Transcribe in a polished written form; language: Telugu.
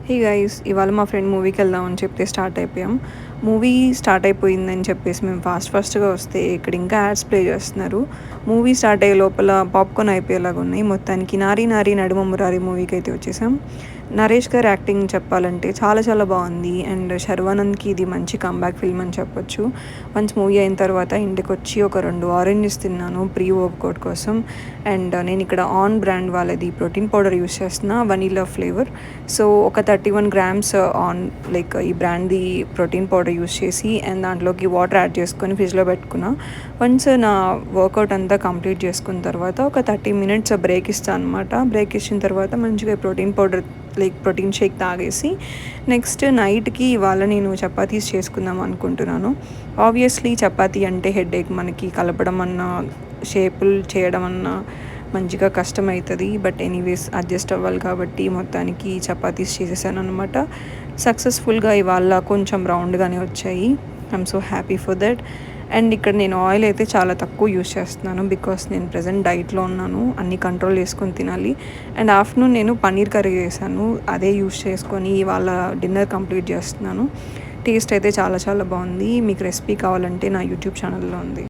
హే గైస్, ఇవాళ మా ఫ్రెండ్ మూవీకి వెళ్దామని చెప్తే స్టార్ట్ అయిపోయాం. మూవీ స్టార్ట్ అయిపోయిందని చెప్పేసి మేము ఫాస్ట్గా వస్తే ఇక్కడ ఇంకా యాడ్స్ ప్లే చేస్తున్నారు. మూవీ స్టార్ట్ అయ్యే లోపల పాప్కార్న్ అయిపోయేలాగా ఉన్నాయి. మొత్తానికి నారీ నారీ నడుమ మురారి మూవీకి అయితే వచ్చేసాం. నరేష్ గారు యాక్టింగ్ చెప్పాలంటే చాలా చాలా బాగుంది. అండ్ శర్వానంద్కి ఇది మంచి కంబ్యాక్ ఫిల్మ్ అని చెప్పొచ్చు. వన్స్ మూవీ అయిన తర్వాత ఇంటికి వచ్చి ఒక 2 ఆరెంజెస్ తిన్నాను ప్రీ వర్కౌట్ కోసం. అండ్ నేను ఇక్కడ ఆన్ బ్రాండ్ వాళ్ళది ప్రోటీన్ పౌడర్ యూస్ చేస్తున్నా, వనీలా ఫ్లేవర్. సో ఒక 31 grams ఆన్ లైక్ ఈ బ్రాండ్ది ప్రోటీన్ పౌడర్ యూస్ చేసి అండ్ దాంట్లోకి వాటర్ యాడ్ చేసుకొని ఫ్రిడ్జ్లో పెట్టుకున్నా. వన్స్ నా వర్కౌట్ అంతా కంప్లీట్ చేసుకున్న తర్వాత ఒక 30 minutes బ్రేక్ ఇస్తాను అనమాట. బ్రేక్ ఇచ్చిన తర్వాత మంచిగా protein powder like protein shake తాగేసి నెక్స్ట్ నైట్కి ఇవాళ నేను చపాతీస్ చేసుకుందాం అనుకుంటున్నాను. ఆబ్వియస్లీ చపాతీ అంటే హెడేక్, మనకి కలపడం అన్నా షేపులు చేయడం అన్నా మంచిగా కష్టమవుతుంది. బట్ ఎనీవేస్ అడ్జస్ట్ అవ్వాలి కాబట్టి మొత్తానికి చపాతీస్ చేసేసాను అనమాట. సక్సెస్ఫుల్గా ఇవాళ కొంచెం రౌండ్గానే వచ్చాయి. I'm so happy for that. And ఇక్కడ నేను ఆయిల్ అయితే చాలా తక్కువ యూస్ చేస్తున్నాను బికాస్ నేను ప్రజెంట్ డైట్లో ఉన్నాను, అన్నీ కంట్రోల్ చేసుకొని తినాలి. అండ్ ఆఫ్టర్నూన్ నేను పన్నీర్ కర్రీ చేశాను, అదే యూస్ చేసుకొని ఇవాళ డిన్నర్ కంప్లీట్ చేస్తున్నాను. టేస్ట్ అయితే చాలా చాలా బాగుంది. మీకు రెసిపీ కావాలంటే నా యూట్యూబ్ ఛానల్లో ఉంది.